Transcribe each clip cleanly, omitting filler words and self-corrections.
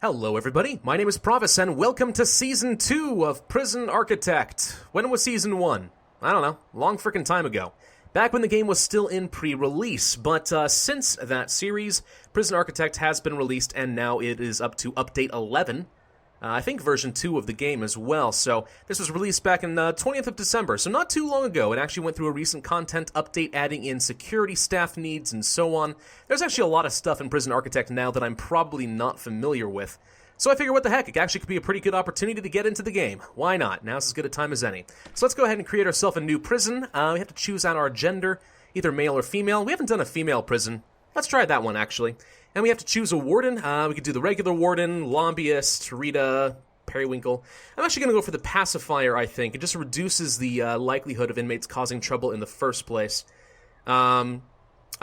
Hello everybody, my name is Pravus and welcome to Season 2 of Prison Architect. When was Season 1? I don't know, long frickin' time ago. Back when the game was still in pre-release, but since that series, Prison Architect has been released and now it is up to Update 11. I think version 2 of the game as well, so this was released back in 20th of December, so not too long ago. It actually went through a recent content update, adding in security staff needs and so on. There's actually a lot of stuff in Prison Architect now that I'm probably not familiar with. So I figure what the heck, it actually could be a pretty good opportunity to get into the game. Why not? Now's as good a time as any. So let's go ahead and create ourselves a new prison. We have to choose out our gender, either male or female. We haven't done a female prison. Let's try that one, actually. And we have to choose a warden. We could do the regular warden, lobbyist, Rita, periwinkle. I'm actually going to go for the pacifier, I think. It just reduces the likelihood of inmates causing trouble in the first place. I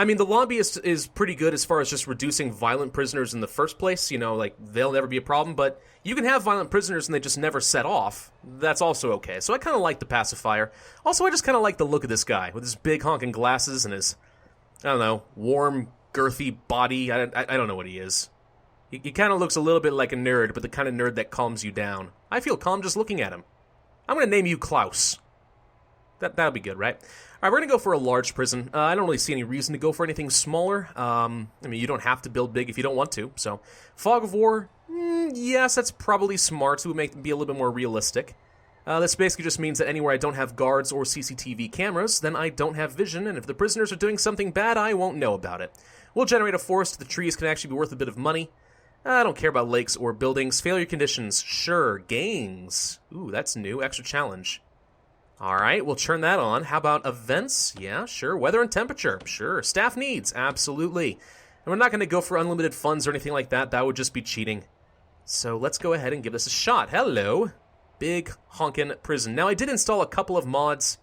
mean, the lobbyist is pretty good as far as just reducing violent prisoners in the first place. You know, like, they'll never be a problem. But you can have violent prisoners and they just never set off. That's also okay. So I kind of like the pacifier. Also, I just kind of like the look of this guy with his big honking glasses and his, I don't know, warm, girthy body. I don't know what he is. He kind of looks a little bit like a nerd, but the kind of nerd that calms you down. I feel calm just looking at him. I'm going to name you Klaus. That'll be good, right? All right, we're going to go for a large prison. I don't really see any reason to go for anything smaller. I mean, you don't have to build big if you don't want to. So, Fog of War, yes, that's probably smart. It would make them be a little bit more realistic. This basically just means that anywhere I don't have guards or CCTV cameras, then I don't have vision, and if the prisoners are doing something bad, I won't know about it. We'll generate a forest. The trees can actually be worth a bit of money. I don't care about lakes or buildings. Failure conditions, sure. Gangs. Ooh, that's new. Extra challenge. Alright, we'll turn that on. How about events? Yeah, sure. Weather and temperature? Sure. Staff needs? Absolutely. And we're not going to go for unlimited funds or anything like that. That would just be cheating. So let's go ahead and give this a shot. Hello. Big honkin' prison. Now, I did install a couple of mods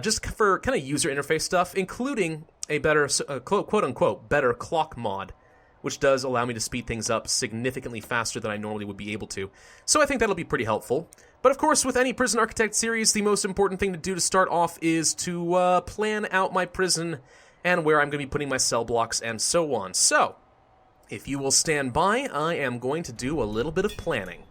just for kind of user interface stuff, including a better, quote-unquote, better clock mod, which does allow me to speed things up significantly faster than I normally would be able to. So I think that'll be pretty helpful. But of course, with any Prison Architect series, the most important thing to do to start off is to plan out my prison and where I'm going to be putting my cell blocks and so on. So, if you will stand by, I am going to do a little bit of planning.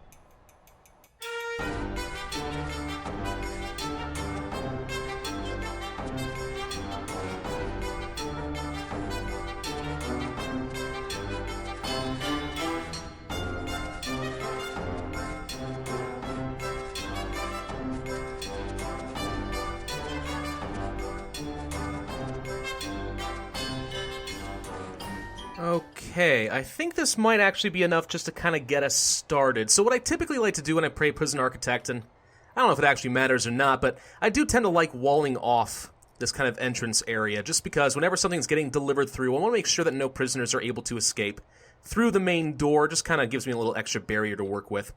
Okay, I think this might actually be enough just to kind of get us started. So what I typically like to do when I play Prison Architect, and I don't know if it actually matters or not, but I do tend to like walling off this kind of entrance area, just because whenever something's getting delivered through, I want to make sure that no prisoners are able to escape through the main door. Just kind of gives me a little extra barrier to work with.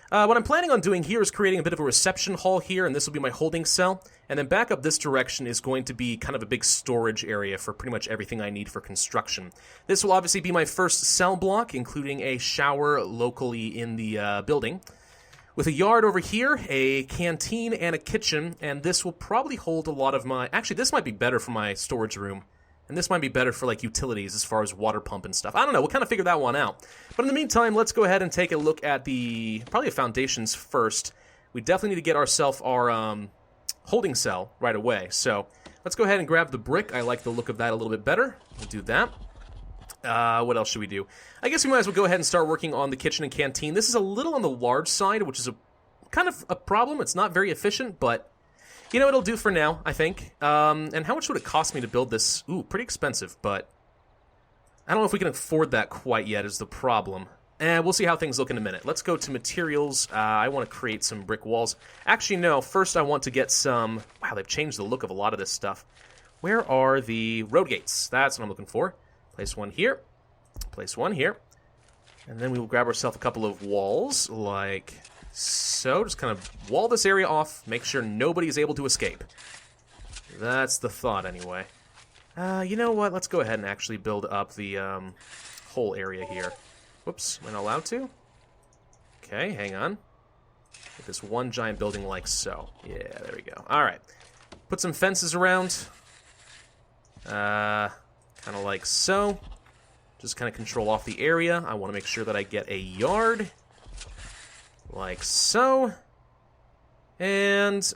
What I'm planning on doing here is creating a bit of a reception hall here, and this will be my holding cell. And then back up this direction is going to be kind of a big storage area for pretty much everything I need for construction. This will obviously be my first cell block, including a shower locally in the building. With a yard over here, a canteen, and a kitchen, and this will probably hold a lot of my... Actually, this might be better for my storage room. And this might be better for, like, utilities as far as water pump and stuff. I don't know. We'll kind of figure that one out. But in the meantime, let's go ahead and take a look at probably the foundations first. We definitely need to get ourselves our holding cell right away. So let's go ahead and grab the brick. I like the look of that a little bit better. We'll do that. What else should we do? I guess we might as well go ahead and start working on the kitchen and canteen. This is a little on the large side, which is a kind of a problem. It's not very efficient, but... You know, it'll do for now, I think. And how much would it cost me to build this? Ooh, pretty expensive, but I don't know if we can afford that quite yet is the problem. We'll see how things look in a minute. Let's go to materials. I want to create some brick walls. Actually, no. First, I want to get some... Wow, they've changed the look of a lot of this stuff. Where are the road gates? That's what I'm looking for. Place one here. Place one here. And then we will grab ourselves a couple of walls, like... So, just kind of wall this area off, make sure nobody is able to escape. That's the thought, anyway. You know what? Let's go ahead and actually build up the whole area here. Whoops, am I not allowed to? Okay, hang on. Get this one giant building like so. Yeah, there we go. Alright. Put some fences around. Kind of like so. Just kind of control off the area. I want to make sure that I get a yard. Like so. And,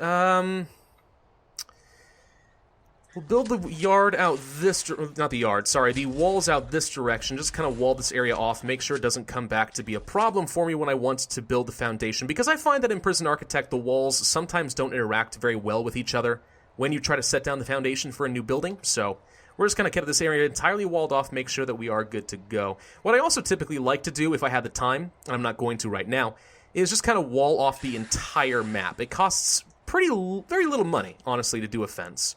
we'll build the yard out this, not the yard, sorry, the walls out this direction, just kind of wall this area off, make sure it doesn't come back to be a problem for me when I want to build the foundation, because I find that in Prison Architect, the walls sometimes don't interact very well with each other when you try to set down the foundation for a new building, so we're just going to keep this area entirely walled off, make sure that we are good to go. What I also typically like to do, if I had the time, and I'm not going to right now, is just kind of wall off the entire map. It costs very little money, honestly, to do a fence.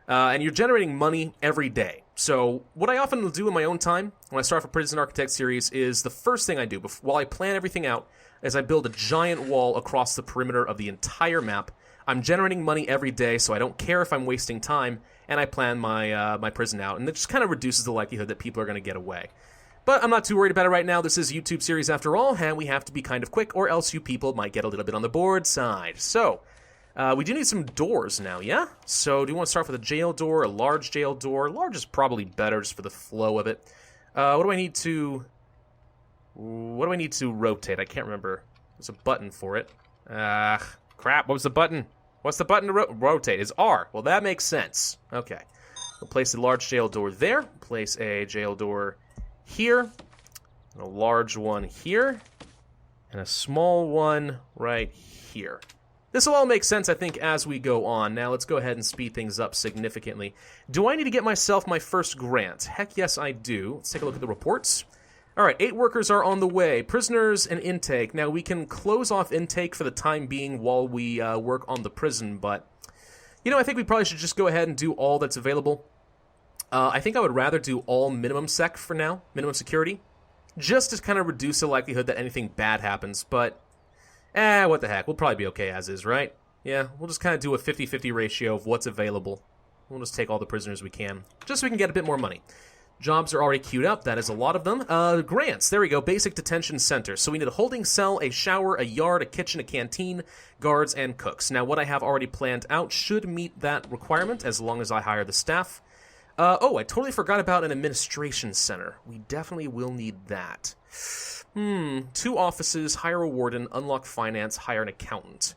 And you're generating money every day. So what I often will do in my own time when I start off a Prison Architect series is the first thing I do while I plan everything out is I build a giant wall across the perimeter of the entire map. I'm generating money every day, so I don't care if I'm wasting time, and I plan my my prison out. And it just kind of reduces the likelihood that people are going to get away. But I'm not too worried about it right now. This is a YouTube series after all, and we have to be kind of quick, or else you people might get a little bit on the bored side. So we do need some doors now, yeah? So do you want to start with a jail door, a large jail door? Large is probably better just for the flow of it. What do I need to rotate? I can't remember. There's a button for it. Crap, what was the button? What's the button to rotate? It's R. Well, that makes sense. Okay. We'll place a large jail door there. Place a jail door here. And a large one here. And a small one right here. This will all make sense, I think, as we go on. Now, let's go ahead and speed things up significantly. Do I need to get myself my first grant? Heck yes, I do. Let's take a look at the reports. All right, 8 workers are on the way. Prisoners and intake. Now, we can close off intake for the time being while we work on the prison, but, you know, I think we probably should just go ahead and do all that's available. I think I would rather do all minimum sec for now, minimum security, just to kind of reduce the likelihood that anything bad happens, but what the heck, we'll probably be okay as is, right? Yeah, we'll just kind of do a 50-50 ratio of what's available. We'll just take all the prisoners we can, just so we can get a bit more money. Jobs are already queued up, that is a lot of them. Grants, there we go, basic detention center. So we need a holding cell, a shower, a yard, a kitchen, a canteen, guards, and cooks. Now what I have already planned out should meet that requirement as long as I hire the staff. Oh, I totally forgot about an administration center. We definitely will need that. 2 offices, hire a warden, unlock finance, hire an accountant.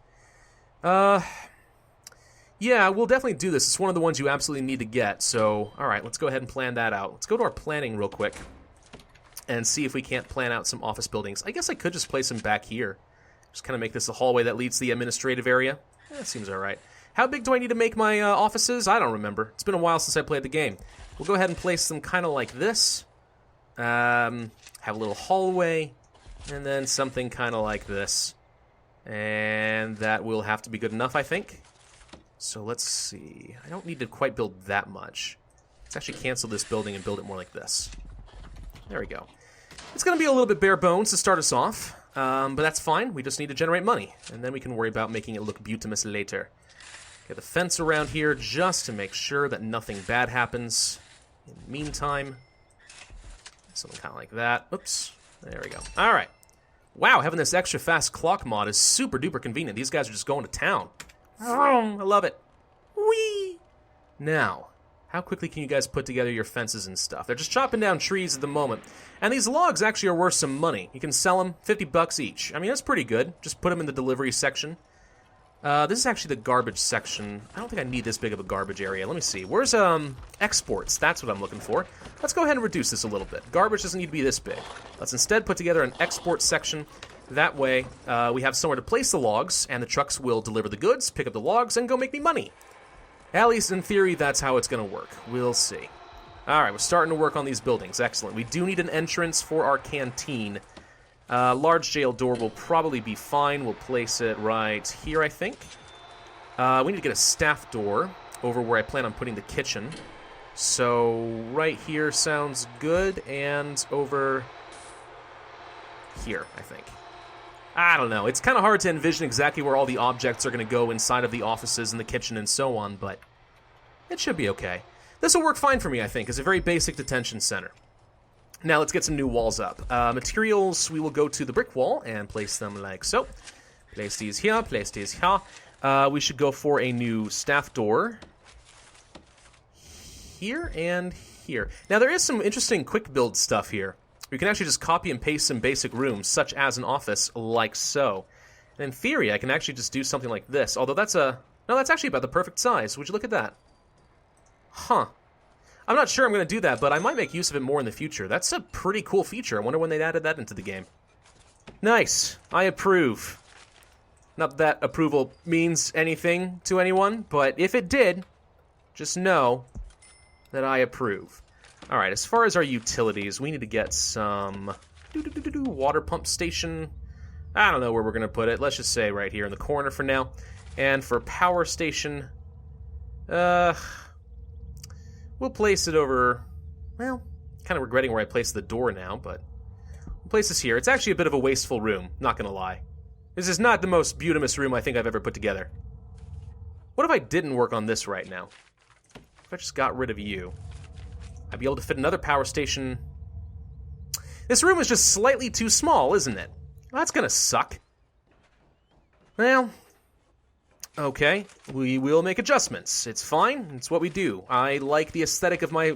Yeah, we'll definitely do this. It's one of the ones you absolutely need to get, so, alright, let's go ahead and plan that out. Let's go to our planning real quick and see if we can't plan out some office buildings. I guess I could just place them back here. Just kind of make this a hallway that leads to the administrative area. That seems alright. How big do I need to make my offices? I don't remember. It's been a while since I played the game. We'll go ahead and place them kind of like this. Have a little hallway, and then something kind of like this. And that will have to be good enough, I think. So let's see. I don't need to quite build that much. Let's actually cancel this building and build it more like this. There we go. It's going to be a little bit bare bones to start us off, but that's fine. We just need to generate money, and then we can worry about making it look beautimous later. Get the fence around here just to make sure that nothing bad happens. In the meantime, something kind of like that. Oops. There we go. All right. Wow, having this extra fast clock mod is super duper convenient. These guys are just going to town. I love it. Whee! Now, how quickly can you guys put together your fences and stuff? They're just chopping down trees at the moment. And these logs actually are worth some money. You can sell them, 50 bucks each. I mean, that's pretty good. Just put them in the delivery section. This is actually the garbage section. I don't think I need this big of a garbage area. Let me see. Where's exports? That's what I'm looking for. Let's go ahead and reduce this a little bit. Garbage doesn't need to be this big. Let's instead put together an export section. That way, we have somewhere to place the logs, and the trucks will deliver the goods, pick up the logs, and go make me money. At least in theory, that's how it's going to work. We'll see. All right, we're starting to work on these buildings. Excellent. We do need an entrance for our canteen. Large jail door will probably be fine. We'll place it right here, I think. We need to get a staff door over where I plan on putting the kitchen. So right here sounds good, and over here, I think. I don't know. It's kind of hard to envision exactly where all the objects are going to go inside of the offices and the kitchen and so on, but it should be okay. This will work fine for me, I think. It's a very basic detention center. Now let's get some new walls up. Materials, we will go to the brick wall and place them like so. Place these here, place these here. We should go for a new staff door. Here and here. Now, there is some interesting quick build stuff here. You can actually just copy and paste some basic rooms, such as an office, like so. And in theory, I can actually just do something like this, although that's no, that's actually about the perfect size. Would you look at that? Huh. I'm not sure I'm going to do that, but I might make use of it more in the future. That's a pretty cool feature. I wonder when they added that into the game. Nice. I approve. Not that approval means anything to anyone, but if it did, just know that I approve. All right, as far as our utilities, we need to get some water pump station. I don't know where we're going to put it. Let's just say right here in the corner for now. And for power station, we'll place it over, well, kind of regretting where I placed the door now, but we'll place this here. It's actually a bit of a wasteful room, not going to lie. This is not the most beautimous room I think I've ever put together. What if I didn't work on this right now? If I just got rid of you, I'd be able to fit another power station. This room is just slightly too small, isn't it? Well, that's gonna suck. Well, okay, we will make adjustments. It's fine, it's what we do. I like the aesthetic of my,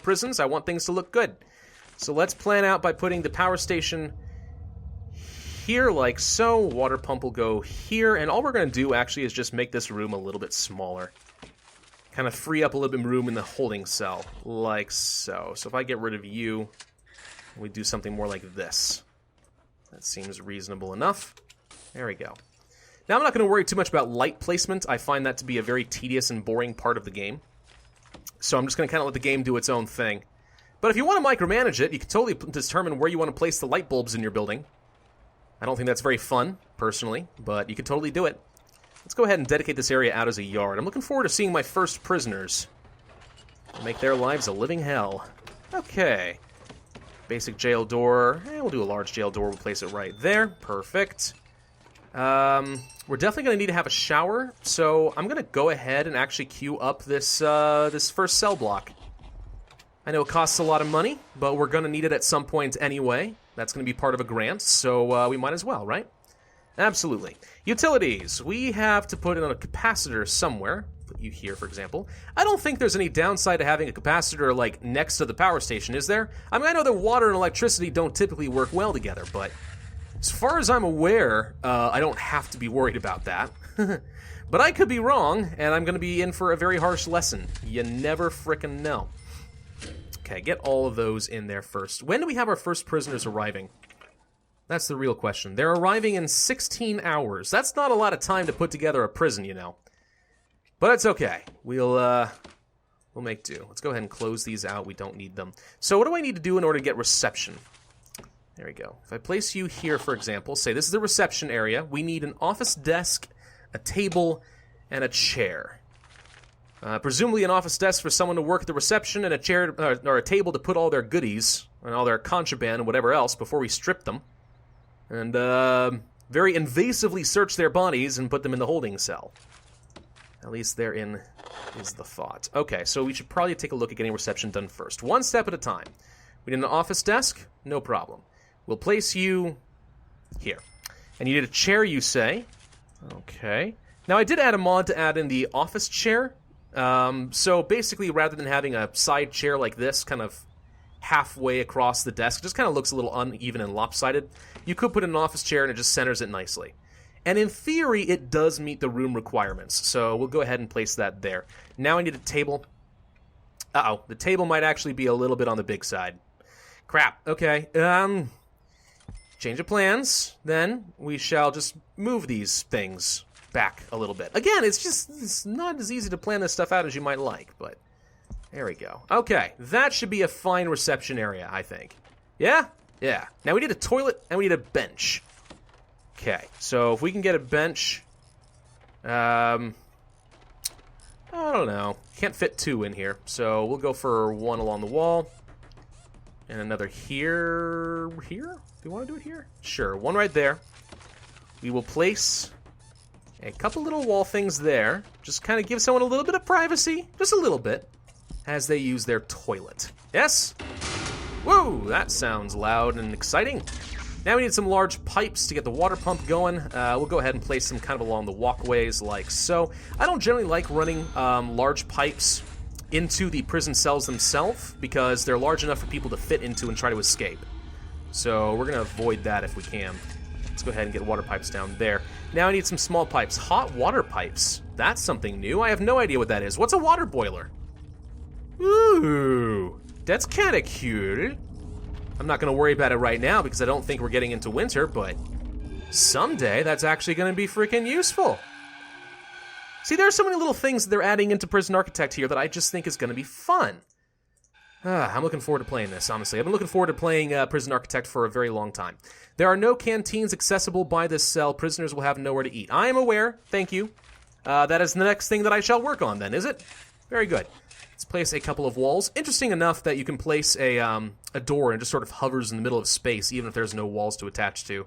prisons. I want things to look good. So let's plan out by putting the power station here like so. Water pump will go here, and all we're gonna do actually is just make this room a little bit smaller. Kind of free up a little bit of room in the holding cell, like so. So if I get rid of you, we do something more like this. That seems reasonable enough. There we go. Now I'm not going to worry too much about light placement. I find that to be a very tedious and boring part of the game. So I'm just going to kind of let the game do its own thing. But if you want to micromanage it, you can totally determine where you want to place the light bulbs in your building. I don't think that's very fun, personally, but you can totally do it. Let's go ahead and dedicate this area out as a yard. I'm looking forward to seeing my first prisoners. Make their lives a living hell. Okay. Basic jail door. We'll do a large jail door. We'll place it right there. Perfect. We're definitely going to need to have a shower, so I'm going to go ahead and actually queue up this first cell block. I know it costs a lot of money, but we're going to need it at some point anyway. That's going to be part of a grant, so we might as well, right? Absolutely. Utilities. We have to put in a capacitor somewhere. Put you here, for example. I don't think there's any downside to having a capacitor, like, next to the power station, is there? I mean, I know that water and electricity don't typically work well together, but as far as I'm aware, I don't have to be worried about that. But I could be wrong, and I'm going to be in for a very harsh lesson. You never frickin' know. Okay, get all of those in there first. When do we have our first prisoners arriving? That's the real question. They're arriving in 16 hours. That's not a lot of time to put together a prison, you know. But it's okay. We'll make do. Let's go ahead and close these out. We don't need them. So what do I need to do in order to get reception? There we go. If I place you here, for example, say this is the reception area. We need an office desk, a table, and a chair. Presumably an office desk for someone to work at the reception, and a chair or a table to put all their goodies and all their contraband and whatever else before we strip them. And very invasively search their bodies and put them in the holding cell. At least therein is the thought. Okay, so we should probably take a look at getting reception done first. One step at a time. We need an office desk? No problem. We'll place you here. And you need a chair, you say. Okay. Now, I did add a mod to add in the office chair. So basically, rather than having a side chair like this, kind of halfway across the desk, it just kind of looks a little uneven and lopsided. You could put in an office chair and it just centers it nicely. And in theory, it does meet the room requirements, so we'll go ahead and place that there. Now I need a table. Uh-oh, the table might actually be a little bit on the big side. Crap, okay. Change of plans, then we shall just move these things back a little bit. Again, it's not as easy to plan this stuff out as you might like, but there we go. Okay, that should be a fine reception area, I think. Yeah? Yeah. Now we need a toilet and we need a bench. Okay, so if we can get a bench, I don't know. Can't fit two in here, so we'll go for one along the wall. And another here. Here? Do we want to do it here? Sure, one right there. We will place a couple little wall things there. Just kind of give someone a little bit of privacy, just a little bit, as they use their toilet. Yes? Woo, that sounds loud and exciting. Now we need some large pipes to get the water pump going. We'll go ahead and place them kind of along the walkways like so. I don't generally like running large pipes into the prison cells themselves because they're large enough for people to fit into and try to escape. So we're going to avoid that if we can. Let's go ahead and get water pipes down there. Now I need some small pipes. Hot water pipes. That's something new. I have no idea what that is. What's a water boiler? Ooh, that's kind of cute. I'm not going to worry about it right now because I don't think we're getting into winter, but someday that's actually going to be freaking useful. See, there are so many little things that they're adding into Prison Architect here that I just think is going to be fun. I'm looking forward to playing this, honestly. I've been looking forward to playing Prison Architect for a very long time. There are no canteens accessible by this cell. Prisoners will have nowhere to eat. I am aware. Thank you. That is the next thing that I shall work on, then, is it? Very good. Let's place a couple of walls. Interesting enough that you can place a door and it just sort of hovers in the middle of space, even if there's no walls to attach to.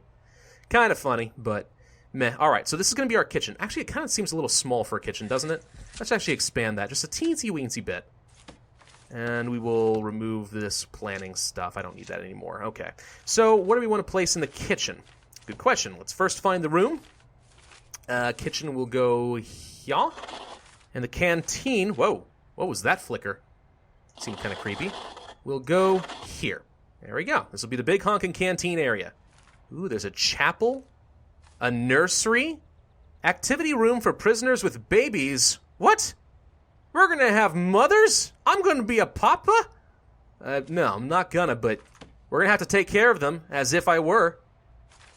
Kind of funny, but meh. All right, so this is going to be our kitchen. Actually, it kind of seems a little small for a kitchen, doesn't it? Let's actually expand that just a teensy-weensy bit. And we will remove this planning stuff. I don't need that anymore. Okay. So what do we want to place in the kitchen? Good question. Let's first find the room. Kitchen will go here. And the canteen... Whoa. What was that flicker? Seemed kind of creepy. We'll go here. There we go. This will be the big honking canteen area. Ooh, there's a chapel. A nursery. Activity room for prisoners with babies. What? We're going to have mothers? I'm going to be a papa? No, I'm not gonna, but we're going to have to take care of them, as if I were.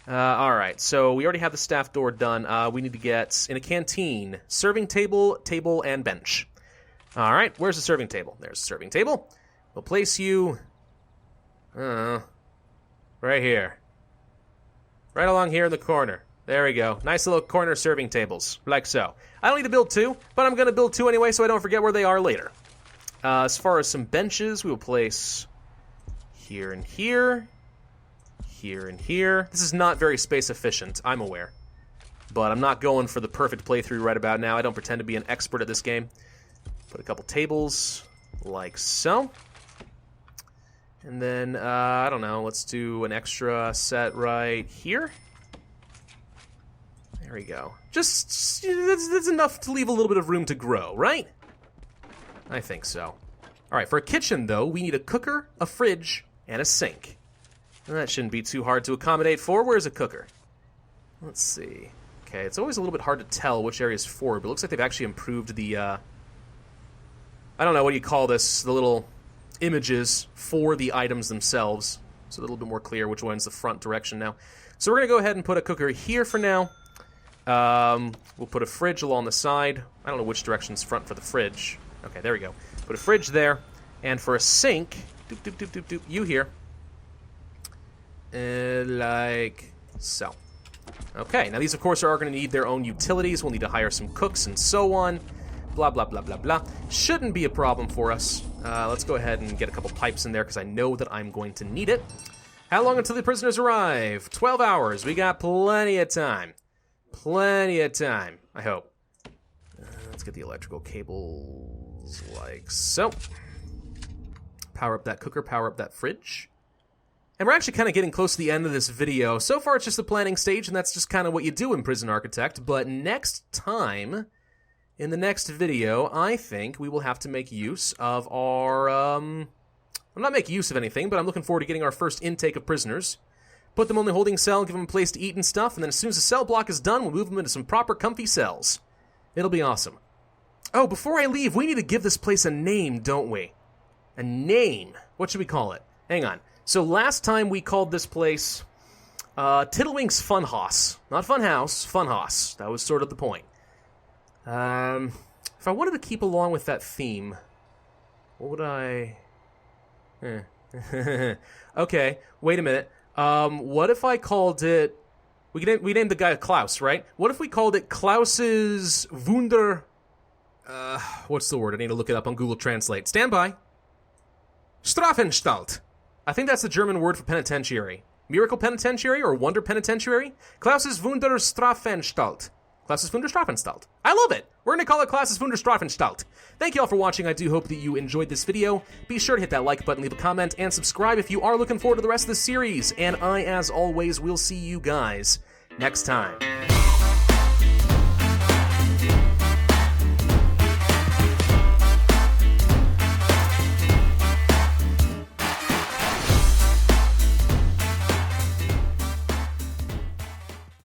Alright, so we already have the staff door done. We need to get, in a canteen, serving table, and bench. Alright, where's the serving table? There's the serving table. We'll place you... right here. Right along here in the corner. There we go. Nice little corner serving tables, like so. I don't need to build two, but I'm going to build two anyway so I don't forget where they are later. As far as some benches, we will place here and here, here and here. This is not very space efficient, I'm aware. But I'm not going for the perfect playthrough right about now. I don't pretend to be an expert at this game. Put a couple tables, like so. And then, I don't know, let's do an extra set right here. There we go. Just that's enough to leave a little bit of room to grow, right? I think so. Alright, for a kitchen, though, we need a cooker, a fridge, and a sink. That shouldn't be too hard to accommodate for. Where's a cooker? Let's see. Okay, it's always a little bit hard to tell which area is for, but it looks like they've actually improved the, I don't know, what do you call this? The little images for the items themselves. It's a little bit more clear which one's the front direction now. So we're going to go ahead and put a cooker here for now. We'll put a fridge along the side. I don't know which direction's front for the fridge. Okay, there we go. Put a fridge there. And for a sink, you here. Like so. Okay, now these, of course, are going to need their own utilities. We'll need to hire some cooks and so on. Blah, blah, blah, blah, blah. Shouldn't be a problem for us. Let's go ahead and get a couple pipes in there because I know that I'm going to need it. How long until the prisoners arrive? 12 hours. We got plenty of time. Plenty of time, I hope. Let's get the electrical cables like so. Power up that cooker, power up that fridge. And we're actually kind of getting close to the end of this video. So far, it's just the planning stage, and that's just kind of what you do in Prison Architect. But next time, in the next video, I think we will have to make use of our, I'm not making use of anything, but I'm looking forward to getting our first intake of prisoners. Put them on the holding cell, give them a place to eat and stuff, and then as soon as the cell block is done, we'll move them into some proper comfy cells. It'll be awesome. Oh, before I leave, we need to give this place a name, don't we? A name. What should we call it? Hang on. So last time we called this place Tiddlewink's Funhouse. Not Funhouse, Funhouse. That was sort of the point. If I wanted to keep along with that theme, what would I... Okay, wait a minute. What if I called it... We named the guy Klaus, right? What if we called it Klaus's Wunder... what's the word? I need to look it up on Google Translate. Stand by. Strafanstalt. I think that's the German word for penitentiary. Miracle Penitentiary or Wonder Penitentiary? Klaus's Wunder Strafanstalt. Klaus's Wunder Strafanstalt. I love it. We're going to call it Klaus's Wunder Strafanstalt. Thank you all for watching. I do hope that you enjoyed this video. Be sure to hit that like button, leave a comment, and subscribe if you are looking forward to the rest of the series. And I, as always, will see you guys next time.